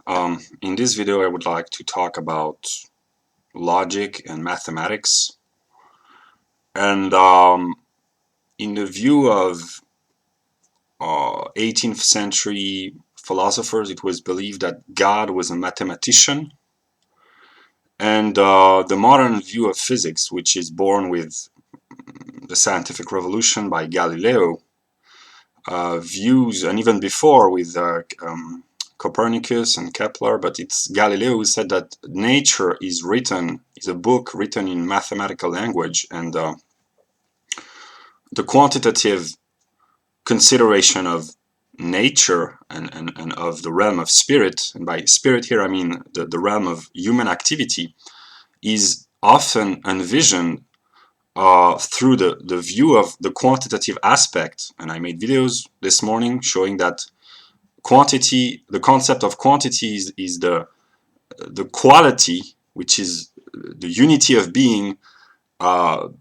In this video I would like to talk about logic and mathematics, and in the view of 18th century philosophers, it was believed that God was a mathematician, and the modern view of physics, which is born with the scientific revolution by Galileo, views, and even before with Copernicus and Kepler, but it's Galileo who said that nature is a book written in mathematical language, and the quantitative consideration of nature and of the realm of spirit, and by spirit here I mean the realm of human activity, is often envisioned through the view of the quantitative aspect. And I made videos this morning showing that quantity, the concept of quantity is the quality, which is the unity of being,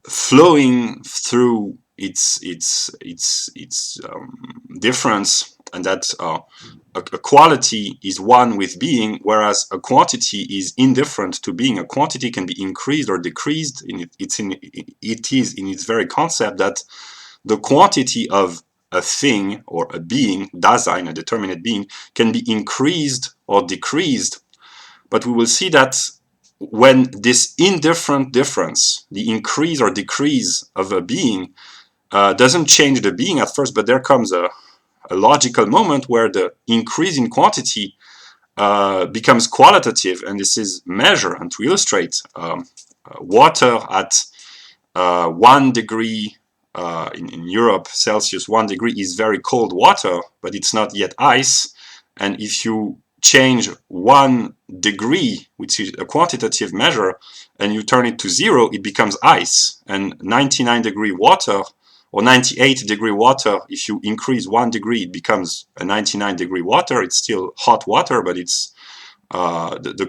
flowing through its difference, and that a quality is one with being, whereas a quantity is indifferent to being. A quantity can be increased or decreased. It is in its very concept that the quantity of a thing or a being, Dasein, a determinate being, can be increased or decreased. But we will see that when this indifferent difference, the increase or decrease of a being, doesn't change the being at first, but there comes a logical moment where the increase in quantity becomes qualitative, and this is measured. And to illustrate, water at 1 degree in Europe, Celsius, 1 degree is very cold water, but it's not yet ice. And if you change 1 degree, which is a quantitative measure, and you turn it to 0, it becomes ice. And 99-degree water, or 98-degree water, if you increase 1 degree, it becomes a 99-degree water. It's still hot water, but it's the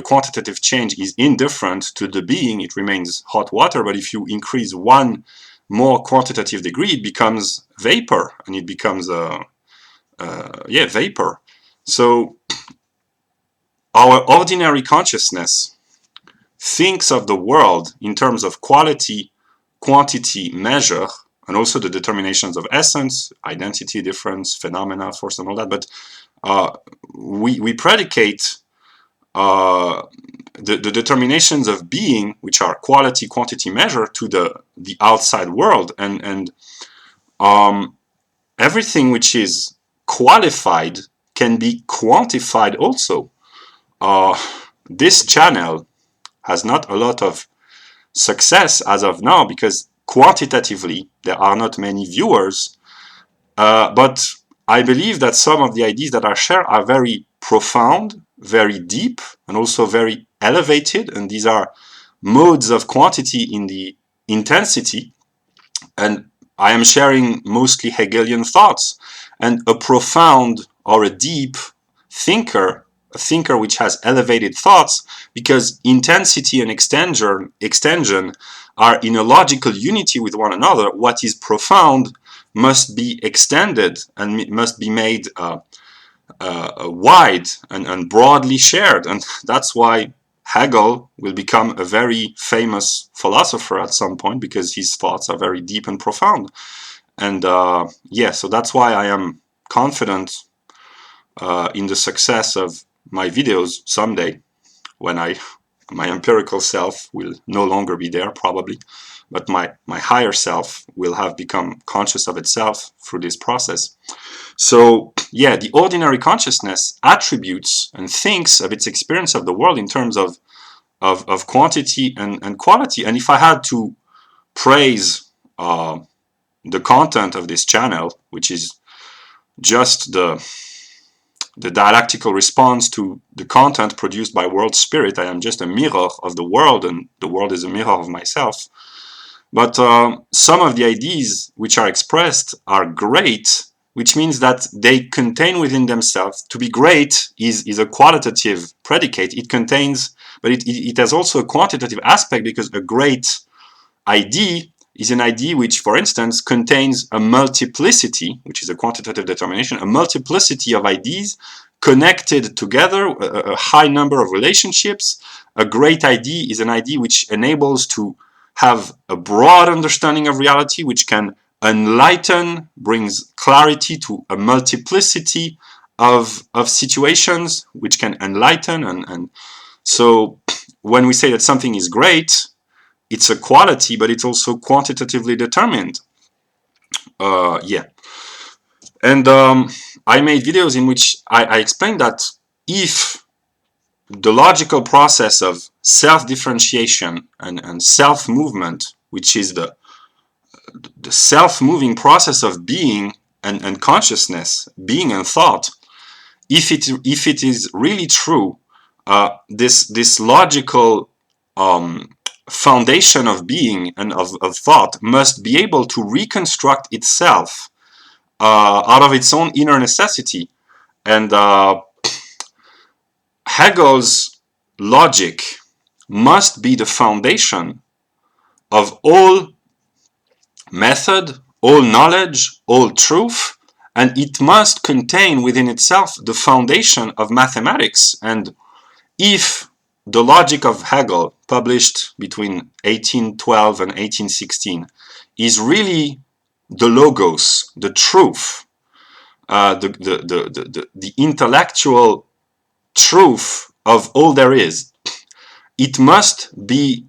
quantitative change is indifferent to the being. It remains hot water, but if you increase 1 more quantitative degree, it becomes vapor, and it becomes vapor. So our ordinary consciousness thinks of the world in terms of quality, quantity, measure, and also the determinations of essence, identity, difference, phenomena, force, and all that. But we predicate the determinations of being, which are quality, quantity, measure, to the outside world, and everything which is qualified can be quantified also. This channel has not a lot of success as of now because quantitatively there are not many viewers, but I believe that some of the ideas that are shared are very profound, very deep, and also very elevated, and these are modes of quantity in the intensity. And I am sharing mostly Hegelian thoughts, and a profound or a deep thinker, a thinker which has elevated thoughts, because intensity and extension are in a logical unity with one another. What is profound must be extended and must be made wide and broadly shared, and that's why Hegel will become a very famous philosopher at some point, because his thoughts are very deep and profound. And so that's why I am confident in the success of my videos someday, when my empirical self will no longer be there probably, but my higher self will have become conscious of itself through this process. So yeah, the ordinary consciousness attributes and thinks of its experience of the world in terms of quantity and quality. And if I had to praise the content of this channel, which is just the dialectical response to the content produced by world spirit, I am just a mirror of the world, and the world is a mirror of myself. But some of the ideas which are expressed are great, which means that they contain within themselves. To be great is a qualitative predicate. It contains, but it has also a quantitative aspect, because a great idea is an idea which, for instance, contains a multiplicity, which is a quantitative determination, a multiplicity of ideas connected together, a high number of relationships. A great idea is an idea which enables to have a broad understanding of reality, which can enlighten, brings clarity to a multiplicity of situations, which can enlighten. And so when we say that something is great, it's a quality, but it's also quantitatively determined. Yeah. And I made videos in which I explained that if the logical process of self-differentiation and self-movement, which is the self-moving process of being and consciousness, being and thought, if it is really true, this logical foundation of being and of thought must be able to reconstruct itself out of its own inner necessity. And Hegels' logic must be the foundation of all method, all knowledge, all truth, and it must contain within itself the foundation of mathematics. And if the logic of Hegel, published between 1812 and 1816, is really the logos, the truth, the intellectual truth of all there is, it must be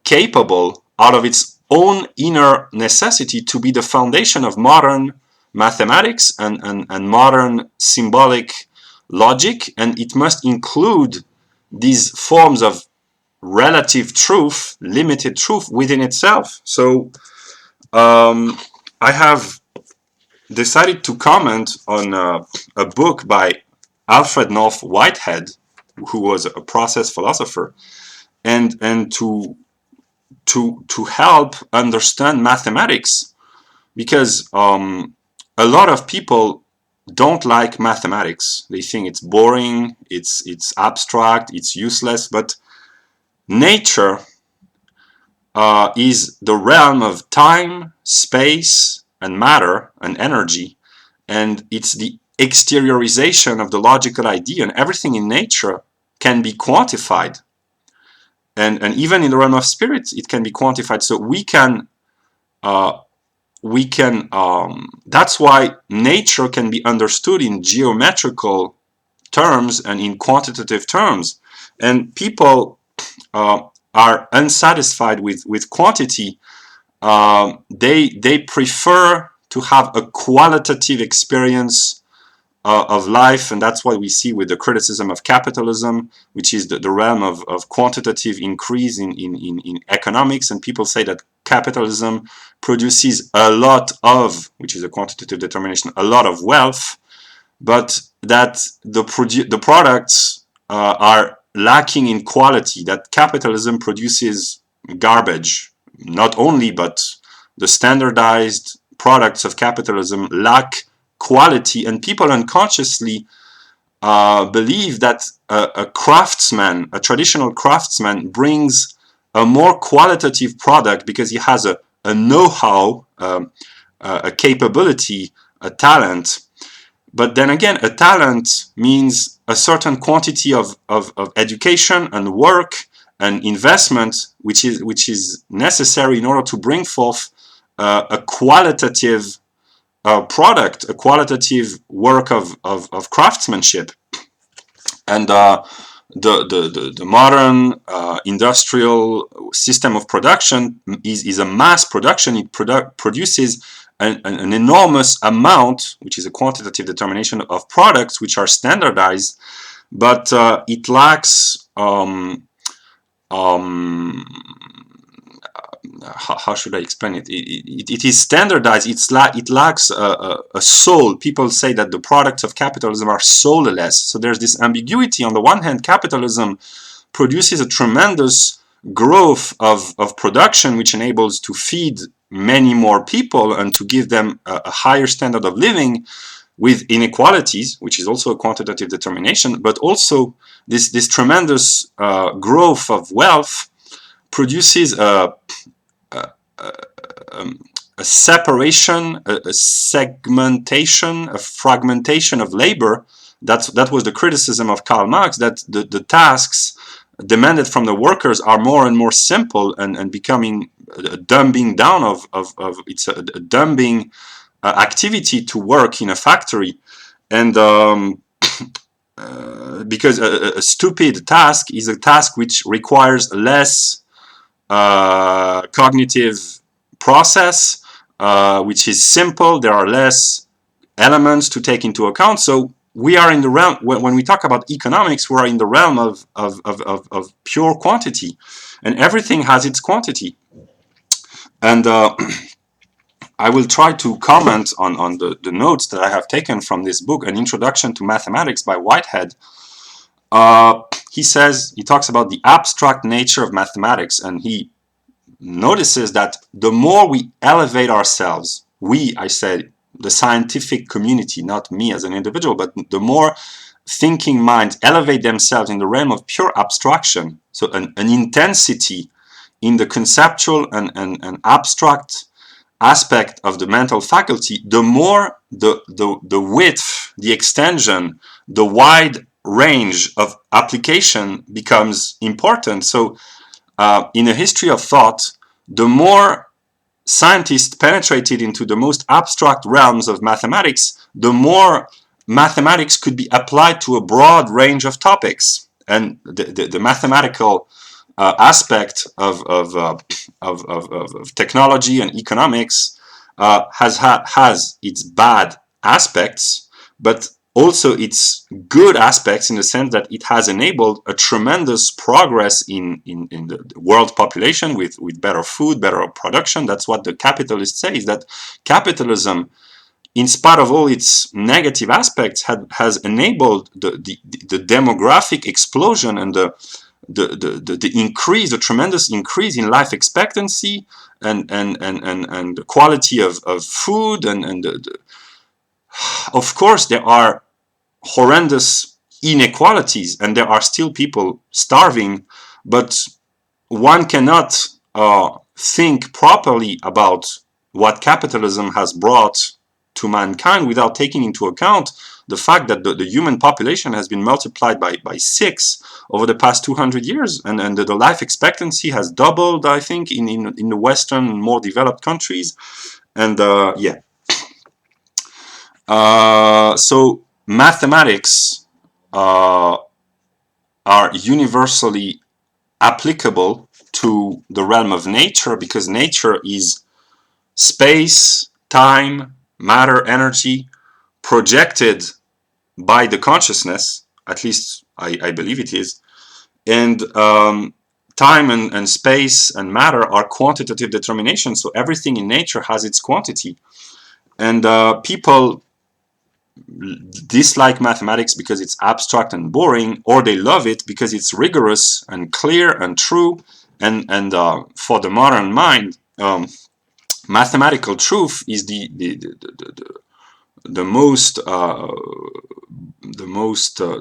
capable out of its own inner necessity to be the foundation of modern mathematics and modern symbolic logic, and it must include these forms of relative truth, limited truth within itself. So I have decided to comment on a book by Alfred Whitehead, who was a process philosopher, and to help understand mathematics, because a lot of people don't like mathematics. They think it's boring, it's abstract, it's useless. But nature is the realm of time, space, and matter and energy, and it's the exteriorization of the logical idea, and everything in nature can be quantified. And even in the realm of spirit, it can be quantified. So we can that's why nature can be understood in geometrical terms and in quantitative terms. And people are unsatisfied with quantity. They prefer to have a qualitative experience of life, and that's what we see with the criticism of capitalism, which is the realm of quantitative increase in economics. And people say that capitalism produces a lot of, which is a quantitative determination, a lot of wealth, but that the products are lacking in quality, that capitalism produces garbage. Not only, but the standardized products of capitalism lack quality, and people unconsciously believe that a craftsman, a traditional craftsman, brings a more qualitative product because he has a know-how, a capability, a talent. But then again, a talent means a certain quantity of education and work and investment, which is necessary in order to bring forth a qualitative product, a qualitative work of craftsmanship. And the modern industrial system of production is a mass production. It produces an enormous amount, which is a quantitative determination of products which are standardized, but it lacks how should I explain it? It is standardized. It lacks a soul. People say that the products of capitalism are soulless. So there's this ambiguity. On the one hand, capitalism produces a tremendous growth of production, which enables to feed many more people and to give them a higher standard of living, with inequalities, which is also a quantitative determination. But also this tremendous growth of wealth produces a separation, a segmentation, a fragmentation of labor. That was the criticism of Karl Marx, that the tasks demanded from the workers are more and more simple and becoming a dumbing down of it's a dumbing activity to work in a factory. And because a stupid task is a task which requires less cognitive process, which is simple. There are less elements to take into account. So we are in the realm, when we talk about economics, we are in the realm of pure quantity, and everything has its quantity. And I will try to comment on the notes that I have taken from this book, An Introduction to Mathematics by Whitehead. He talks about the abstract nature of mathematics, and he notices that the more we elevate ourselves, I said, the scientific community, not me as an individual, but the more thinking minds elevate themselves in the realm of pure abstraction, so an intensity in the conceptual and abstract aspect of the mental faculty, the more the width, the extension, the wide range of application becomes important. So in a history of thought, the more scientists penetrated into the most abstract realms of mathematics, the more mathematics could be applied to a broad range of topics. And the mathematical aspect of technology and economics has its bad aspects, but also its good aspects, in the sense that it has enabled a tremendous progress in the world population with better food, better production. That's what the capitalists say, is that capitalism, in spite of all its negative aspects, has enabled the demographic explosion and the increase, the tremendous increase in life expectancy and the quality of food, and of course there are horrendous inequalities and there are still people starving, but one cannot think properly about what capitalism has brought to mankind without taking into account the fact that the human population has been multiplied by 6 over the past 200 years, and the life expectancy has doubled, I think, in the Western, more developed countries. And yeah. So mathematics are universally applicable to the realm of nature, because nature is space, time, matter, energy projected by the consciousness, at least I believe it is, and time and space and matter are quantitative determinations, so everything in nature has its quantity. And people dislike mathematics because it's abstract and boring, or they love it because it's rigorous and clear and true. And for the modern mind, mathematical truth is the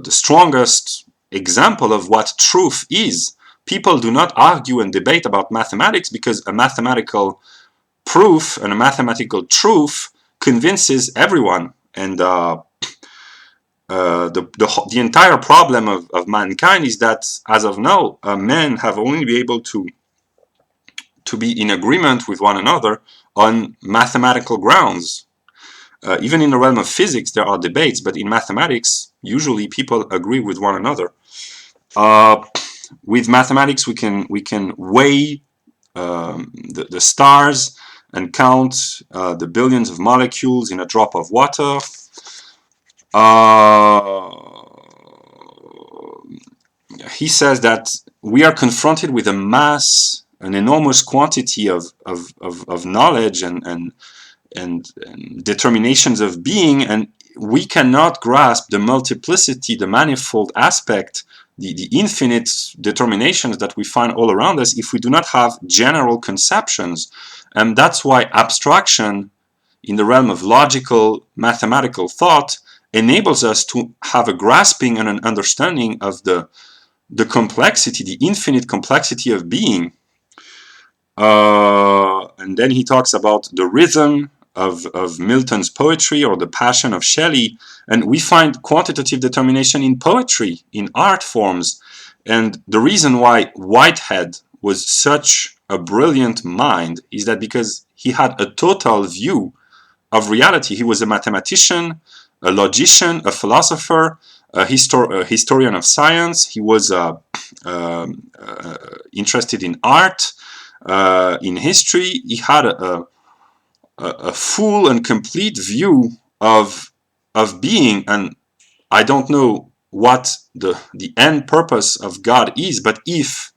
strongest example of what truth is. People do not argue and debate about mathematics because a mathematical proof and a mathematical truth convinces everyone. And the entire problem of mankind is that, as of now, men have only been able to be in agreement with one another on mathematical grounds. Even in the realm of physics, there are debates, but in mathematics, usually people agree with one another. With mathematics, we can weigh the stars and count the billions of molecules in a drop of water. He says that we are confronted with an enormous quantity of knowledge and determinations of being, and we cannot grasp the multiplicity, the manifold aspect, the infinite determinations that we find all around us if we do not have general conceptions. And that's why abstraction in the realm of logical, mathematical thought enables us to have a grasping and an understanding of the complexity, the infinite complexity of being. And then he talks about the rhythm of Milton's poetry or the passion of Shelley. And we find quantitative determination in poetry, in art forms. And the reason why Whitehead was such a brilliant mind is that because he had a total view of reality. He was a mathematician, a logician, a philosopher, a historian of science. He was interested in art, in history. He had a full and complete view of being, and I don't know what the end purpose of God is, but if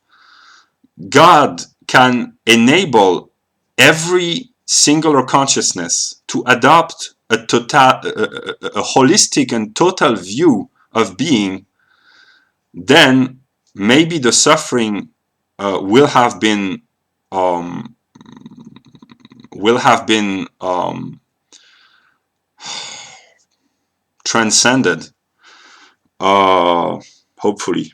God can enable every singular consciousness to adopt a holistic and total view of being, then maybe the suffering will have been transcended, hopefully.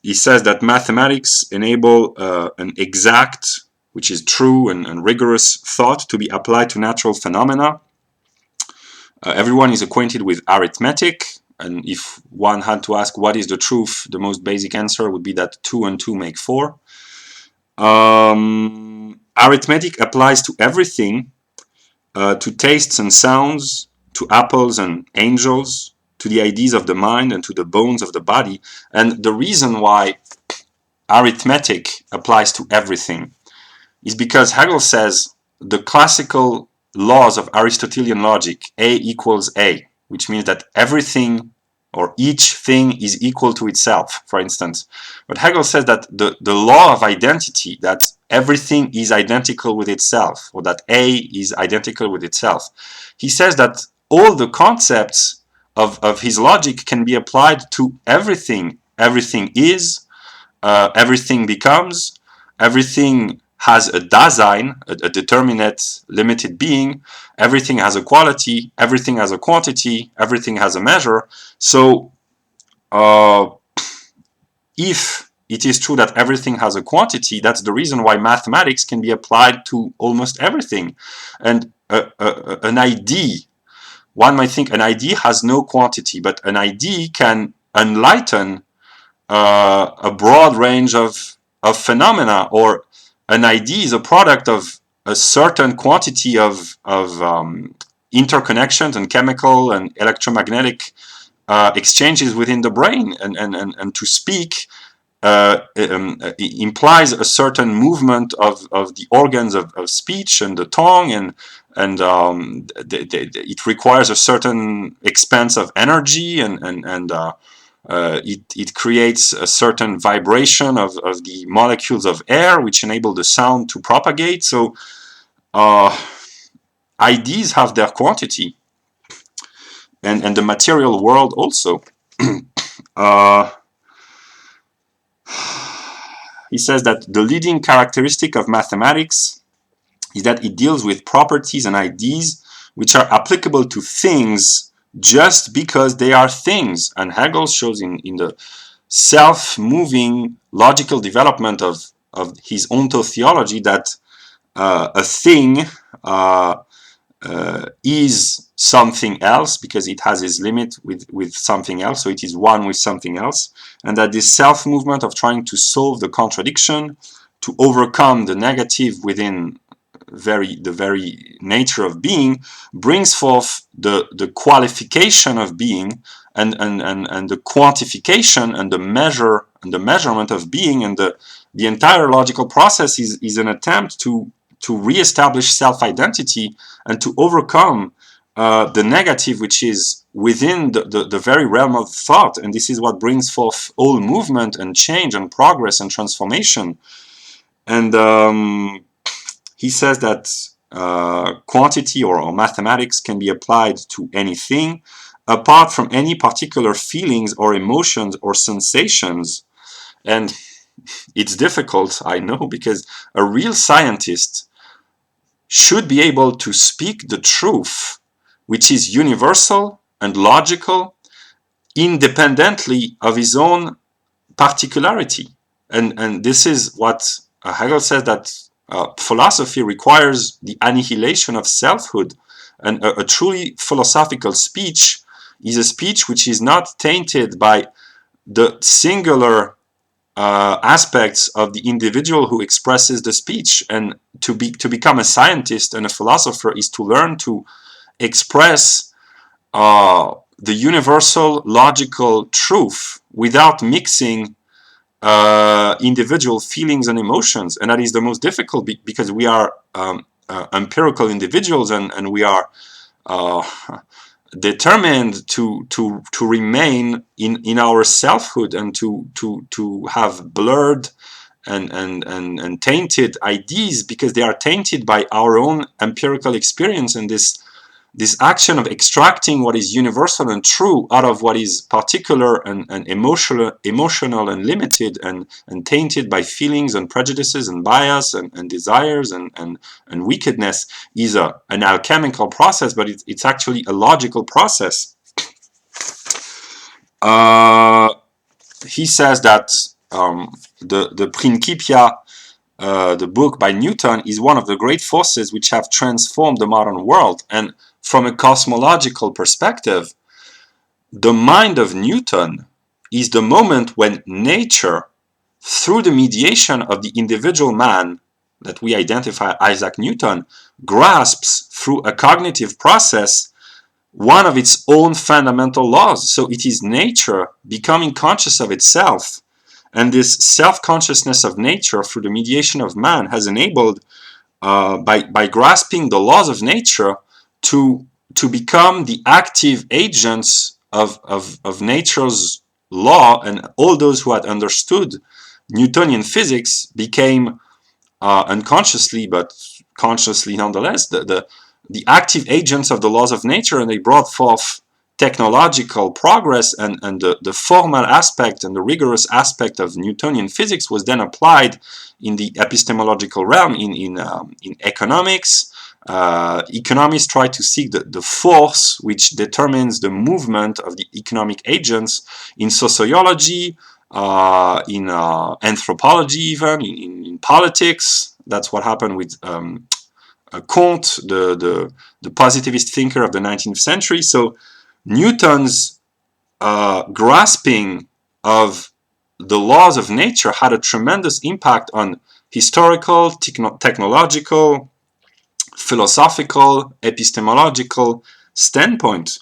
He says that mathematics enable an exact, which is true and rigorous thought to be applied to natural phenomena. Everyone is acquainted with arithmetic, and if one had to ask what is the truth, the most basic answer would be that 2 and 2 make 4. Arithmetic applies to everything, to tastes and sounds, to apples and angels, to the ideas of the mind and to the bones of the body. And the reason why arithmetic applies to everything is because Hegel says the classical laws of Aristotelian logic, A equals A, which means that everything or each thing is equal to itself, for instance. But Hegel says that the law of identity, that everything is identical with itself, or that A is identical with itself. He says that all the concepts of his logic can be applied to everything. Everything is, everything becomes, everything has a Dasein, a determinate, limited being, everything has a quality, everything has a quantity, everything has a measure. So, if it is true that everything has a quantity, that's the reason why mathematics can be applied to almost everything. And an idea, one might think an idea has no quantity, but an idea can enlighten a broad range of phenomena, or an idea is a product of a certain quantity of interconnections and chemical and electromagnetic exchanges within the brain, and to speak implies a certain movement of the organs of speech and the tongue, and it requires a certain expense of energy, and it creates a certain vibration of the molecules of air, which enable the sound to propagate. So ideas have their quantity, and the material world also. He says that the leading characteristic of mathematics is that it deals with properties and ideas which are applicable to things just because they are things. And Hegel shows in the self-moving logical development of his ontotheology that a thing is something else because it has its limit with something else, so it is one with something else, and that this self-movement of trying to solve the contradiction, to overcome the negative within the very nature of being, brings forth the qualification of being, and the quantification and the measure and the measurement of being, and the entire logical process is an attempt to re-establish self-identity and to overcome the negative which is within the very realm of thought. And this is what brings forth all movement and change and progress and transformation. And he says that quantity or mathematics can be applied to anything apart from any particular feelings or emotions or sensations. And it's difficult, I know, because a real scientist should be able to speak the truth, which is universal and logical, independently of his own particularity. And this is what Hegel says, that philosophy requires the annihilation of selfhood, and a truly philosophical speech is a speech which is not tainted by the singular aspects of the individual who expresses the speech. And to become a scientist and a philosopher is to learn to express the universal logical truth without mixing individual feelings and emotions. And that is the most difficult, because we are empirical individuals, and we are determined to remain in our selfhood, and to have blurred and tainted ideas, because they are tainted by our own empirical experience. And this action of extracting what is universal and true out of what is particular and emotional and limited, and tainted by feelings and prejudices and bias and desires and wickedness, is an alchemical process, but it's actually a logical process. He says that the Principia, the book by Newton, is one of the great forces which have transformed the modern world. And from a cosmological perspective, the mind of Newton is the moment when nature, through the mediation of the individual man that we identify Isaac Newton, grasps through a cognitive process one of its own fundamental laws. So it is nature becoming conscious of itself. And this self-consciousness of nature through the mediation of man has enabled, by grasping the laws of nature, to become the active agents of nature's law. And all those who had understood Newtonian physics became, unconsciously but consciously nonetheless, the active agents of the laws of nature, and they brought forth technological progress, and the formal aspect and the rigorous aspect of Newtonian physics was then applied in the epistemological realm, in economics. Economists try to seek the force which determines the movement of the economic agents. In sociology, in anthropology, even in politics, that's what happened with Comte, the positivist thinker of the 19th century. So Newton's grasping of the laws of nature had a tremendous impact on historical, technological, philosophical, epistemological standpoint.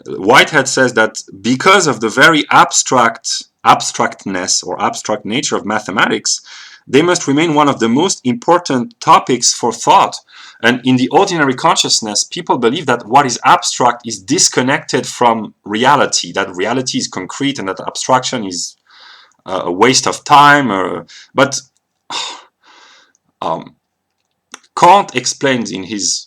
Whitehead says that because of the very abstractness or abstract nature of mathematics, they must remain one of the most important topics for thought. And in the ordinary consciousness, people believe that what is abstract is disconnected from reality, that reality is concrete, and that abstraction is a waste of time. But Kant explains in his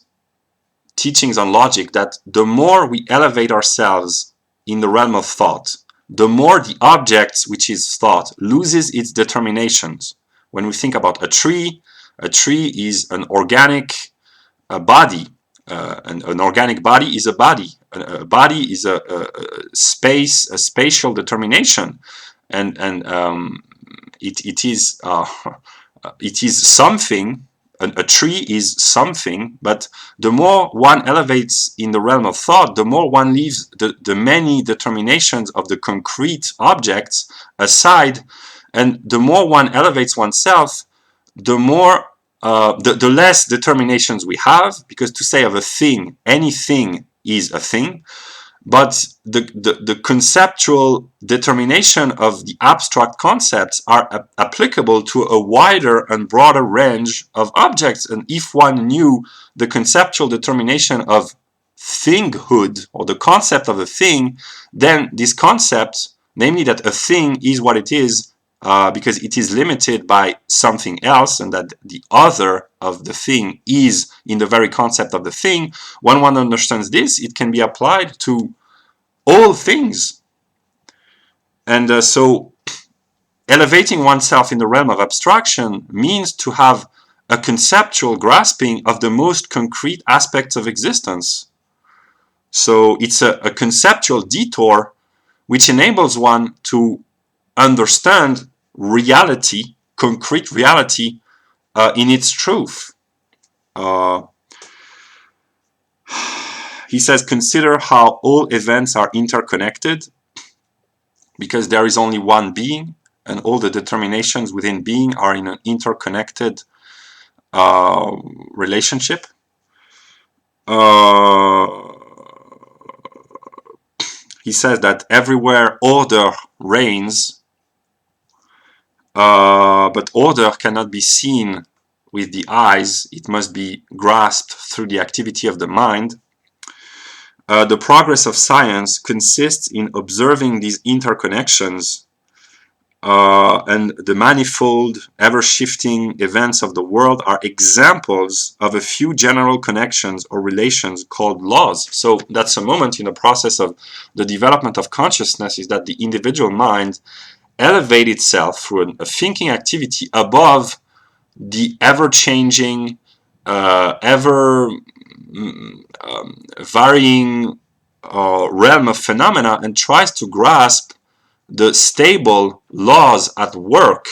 teachings on logic that the more we elevate ourselves in the realm of thought, the more the object, which is thought, loses its determinations. When we think about a tree is an organic body. An organic body is a body. A body is a spatial determination, and it is something. A tree is something, but the more one elevates in the realm of thought, the more one leaves the many determinations of the concrete objects aside, and the more one elevates oneself, the more the less determinations we have, because to say of a thing, anything is a thing. But the conceptual determination of the abstract concepts are applicable to a wider and broader range of objects. And if one knew the conceptual determination of thinghood, or the concept of a thing, then this concept, namely that a thing is what it is, because it is limited by something else, and that the other of the thing is in the very concept of the thing. When one understands this, it can be applied to all things. And so elevating oneself in the realm of abstraction means to have a conceptual grasping of the most concrete aspects of existence. So it's a conceptual detour which enables one to understand reality, concrete reality, in its truth. He says, consider how all events are interconnected, because there is only one being, and all the determinations within being are in an interconnected relationship. He says that everywhere order reigns, but order cannot be seen with the eyes. It must be grasped through the activity of the mind. The progress of science consists in observing these interconnections and the manifold, ever-shifting events of the world are examples of a few general connections or relations called laws. So that's a moment in the process of the development of consciousness, is that the individual mind elevates itself through a thinking activity above the ever-changing, varying realm of phenomena, and tries to grasp the stable laws at work,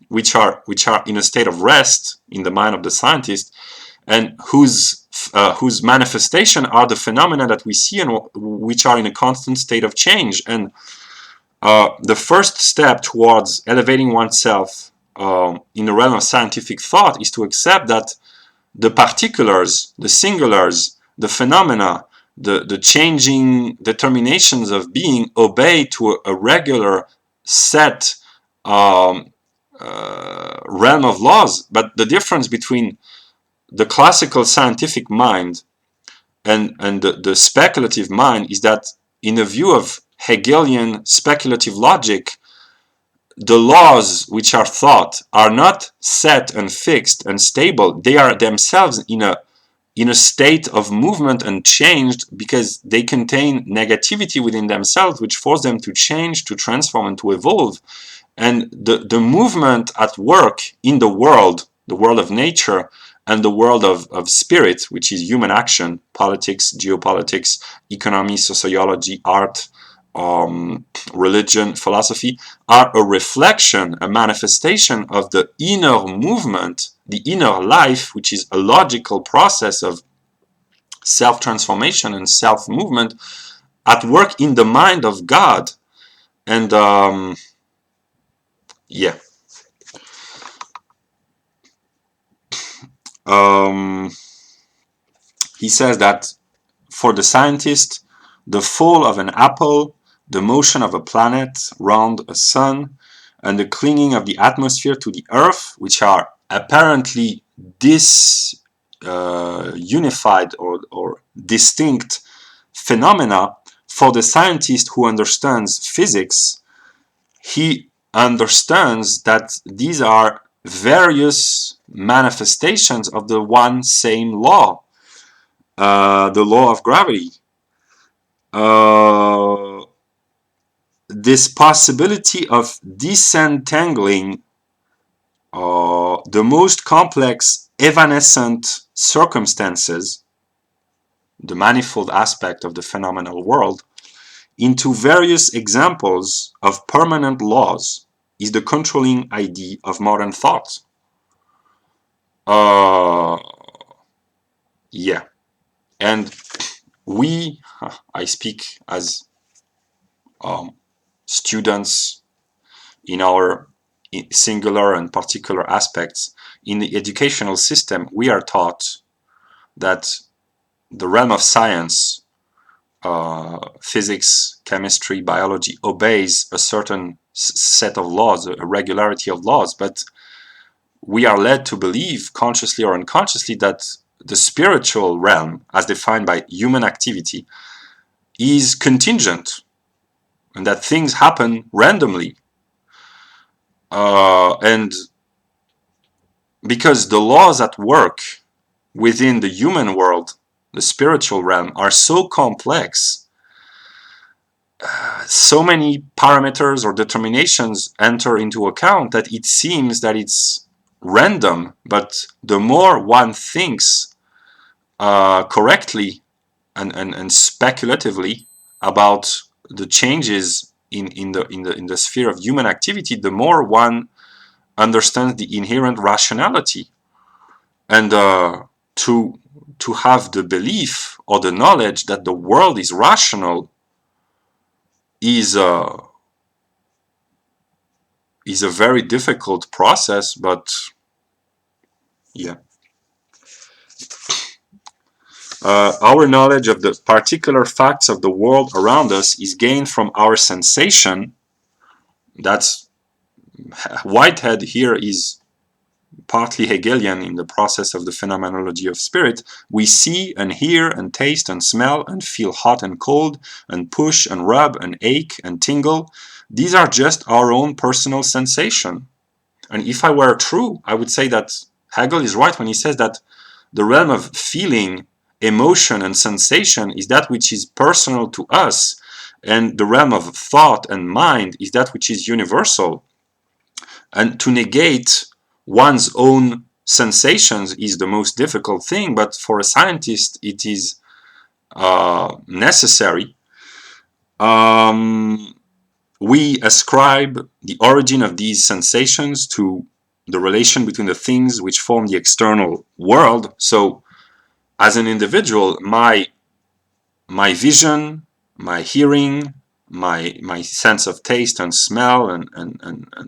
which are in a state of rest in the mind of the scientist, and whose manifestation are the phenomena that we see, and which are in a constant state of change. And the first step towards elevating oneself in the realm of scientific thought is to accept that the particulars, the singulars, the phenomena, the changing determinations of being obey to a regular set realm of laws. But the difference between the classical scientific mind and the speculative mind is that, in the view of Hegelian speculative logic, the laws which are thought are not set and fixed and stable. They are themselves in a state of movement and changed, because they contain negativity within themselves, which force them to change, to transform, and to evolve. And the movement at work in the world of nature, and the world of spirit, which is human action, politics, geopolitics, economy, sociology, art, religion, philosophy, are a reflection, a manifestation of the inner movement, the inner life, which is a logical process of self-transformation and self-movement at work in the mind of God. And yeah. He says that for the scientist, the fall of an apple, the motion of a planet round a sun, and the clinging of the atmosphere to the earth, which are apparently unified or distinct phenomena, for the scientist who understands physics, he understands that these are various manifestations of the one same law, the law of gravity. This possibility of disentangling the most complex evanescent circumstances, the manifold aspect of the phenomenal world, into various examples of permanent laws is the controlling idea of modern thought. Yeah. And I speak as students in our singular and particular aspects. In the educational system, we are taught that the realm of science, physics, chemistry, biology, obeys a certain set of laws, a regularity of laws, but we are led to believe, consciously or unconsciously, that the spiritual realm, as defined by human activity, is contingent, and that things happen randomly. And because the laws at work within the human world, the spiritual realm, are so complex, so many parameters or determinations enter into account, that it seems that it's random. But the more one thinks correctly and speculatively about the changes in the sphere of human activity, the more one understands the inherent rationality. And to have the belief or the knowledge that the world is rational is a very difficult process, but yeah. Our knowledge of the particular facts of the world around us is gained from our sensation. That's Whitehead here is partly Hegelian in the process of the phenomenology of spirit. We see and hear and taste and smell and feel hot and cold and push and rub and ache and tingle. These are just our own personal sensation. And if I were true, I would say that Hegel is right when he says that the realm of feeling, emotion, and sensation is that which is personal to us, and the realm of thought and mind is that which is universal. And to negate one's own sensations is the most difficult thing, but for a scientist it is necessary. We ascribe the origin of these sensations to the relation between the things which form the external world. So as an individual, my vision, my hearing, my sense of taste and smell, and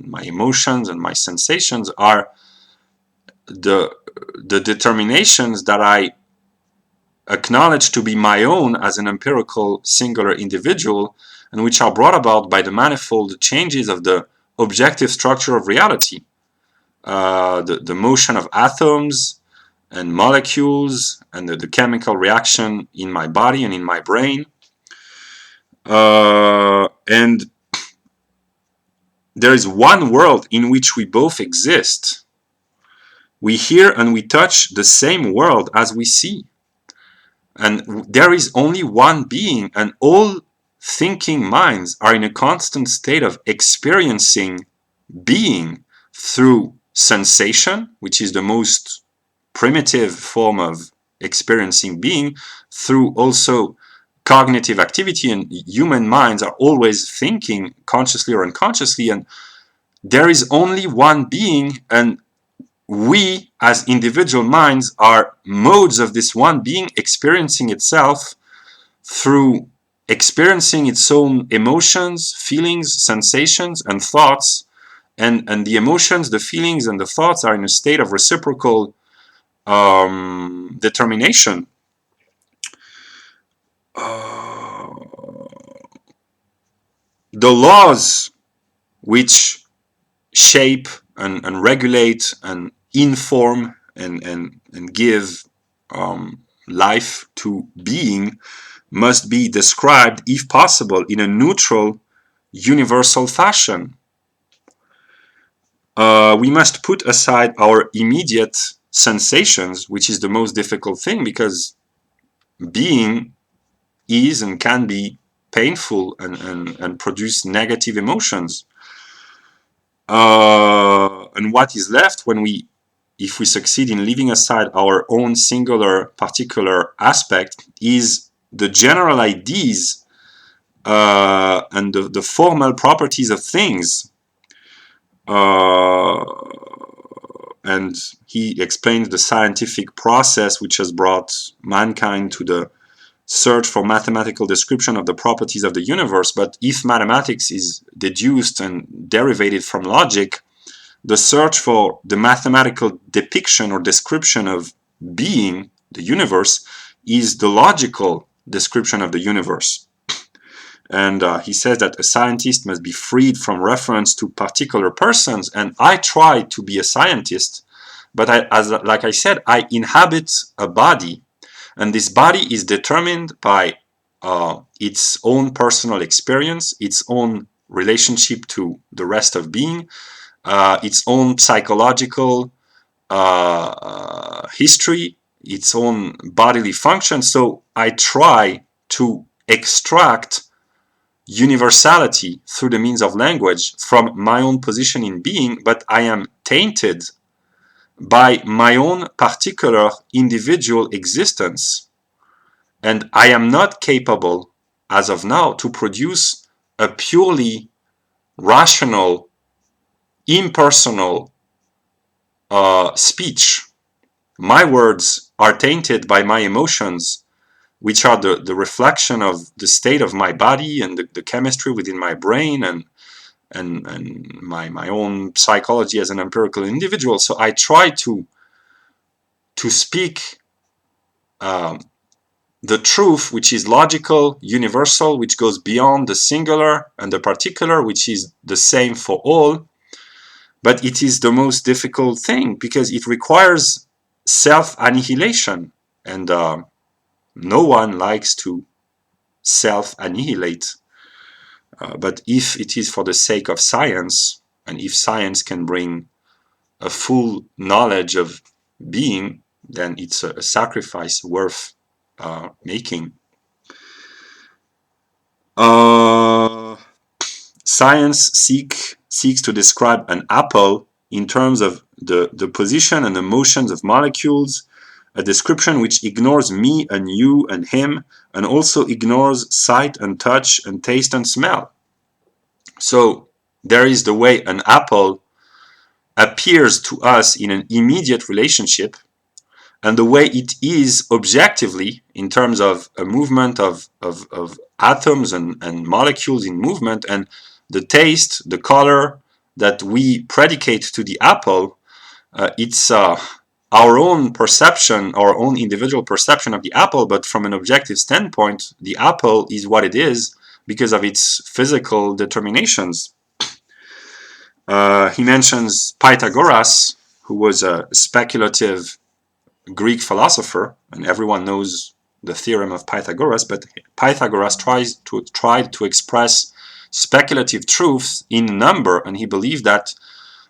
my emotions and my sensations are the determinations that I acknowledge to be my own as an empirical singular individual, and which are brought about by the manifold changes of the objective structure of reality, the motion of atoms and molecules, and the chemical reaction in my body and in my brain. And there is one world in which we both exist. We hear and we touch the same world as we see. And there is only one being, and all thinking minds are in a constant state of experiencing being through sensation, which is the most primitive form of experiencing being, through also cognitive activity, and human minds are always thinking consciously or unconsciously, and there is only one being, and we as individual minds are modes of this one being experiencing itself through experiencing its own emotions, feelings, sensations, and thoughts, and the emotions, the feelings, and the thoughts are in a state of reciprocal determination. The laws which shape and regulate and inform and give life to being must be described, if possible, in a neutral, universal fashion. We must put aside our immediate sensations, which is the most difficult thing, because being is and can be painful and produce negative emotions. And what is left if we succeed in leaving aside our own singular particular aspect, is the general ideas and the formal properties of things. And he explains the scientific process which has brought mankind to the search for mathematical description of the properties of the universe. But if mathematics is deduced and derivated from logic, the search for the mathematical depiction or description of being, the universe, is the logical description of the universe. And he says that a scientist must be freed from reference to particular persons, and I try to be a scientist, but like I said, I inhabit a body, and this body is determined by its own personal experience, its own relationship to the rest of being, its own psychological history, its own bodily function. So I try to extract universality through the means of language from my own position in being, but I am tainted by my own particular individual existence, and I am not capable as of now, to produce a purely rational, impersonal speech. My words are tainted by my emotions, which are the reflection of the state of my body and the chemistry within my brain and my own psychology as an empirical individual. So I try to speak the truth, which is logical, universal, which goes beyond the singular, and the particular, which is the same for all. But it is the most difficult thing because it requires self-annihilation, and no one likes to self-annihilate. But if it is for the sake of science, and if science can bring a full knowledge of being, then it's a sacrifice worth making. Science seeks to describe an apple in terms of the position and the motions of molecules, a description which ignores me and you and him, and also ignores sight and touch and taste and smell. So there is the way an apple appears to us in an immediate relationship, and the way it is objectively in terms of a movement of atoms and molecules in movement, and the taste, the color that we predicate to the apple, it's our own perception, our own individual perception of the apple, but from an objective standpoint, the apple is what it is because of its physical determinations. He mentions Pythagoras, who was a speculative Greek philosopher, and everyone knows the theorem of Pythagoras, but Pythagoras tried to express speculative truths in number, and he believed that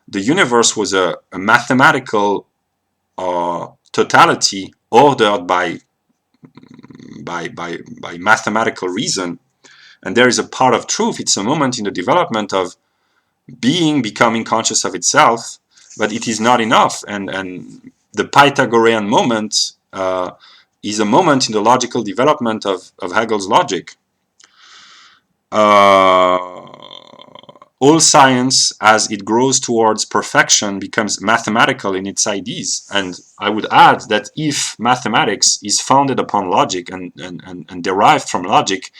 the universe was a mathematical totality ordered by mathematical reason. And there is a part of truth, it's a moment in the development of being becoming conscious of itself, but it is not enough. And the Pythagorean moment is a moment in the logical development of Hegels logic. All science, as it grows towards perfection, becomes mathematical in its ideas. And I would add that if mathematics is founded upon logic and derived from logic,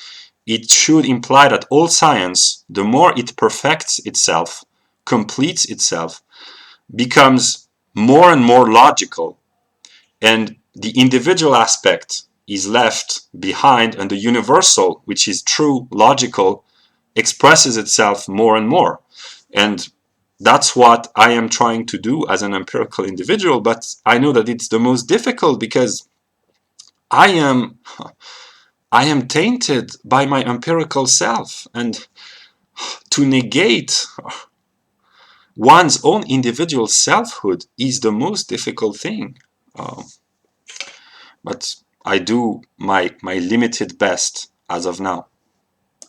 it should imply that all science, the more it perfects itself, completes itself, becomes more and more logical, and the individual aspect is left behind, and the universal, which is true logical, expresses itself more and more. And that's what I am trying to do as an empirical individual, but I know that it's the most difficult because I am tainted by my empirical self, and to negate one's own individual selfhood is the most difficult thing. But I do my limited best as of now.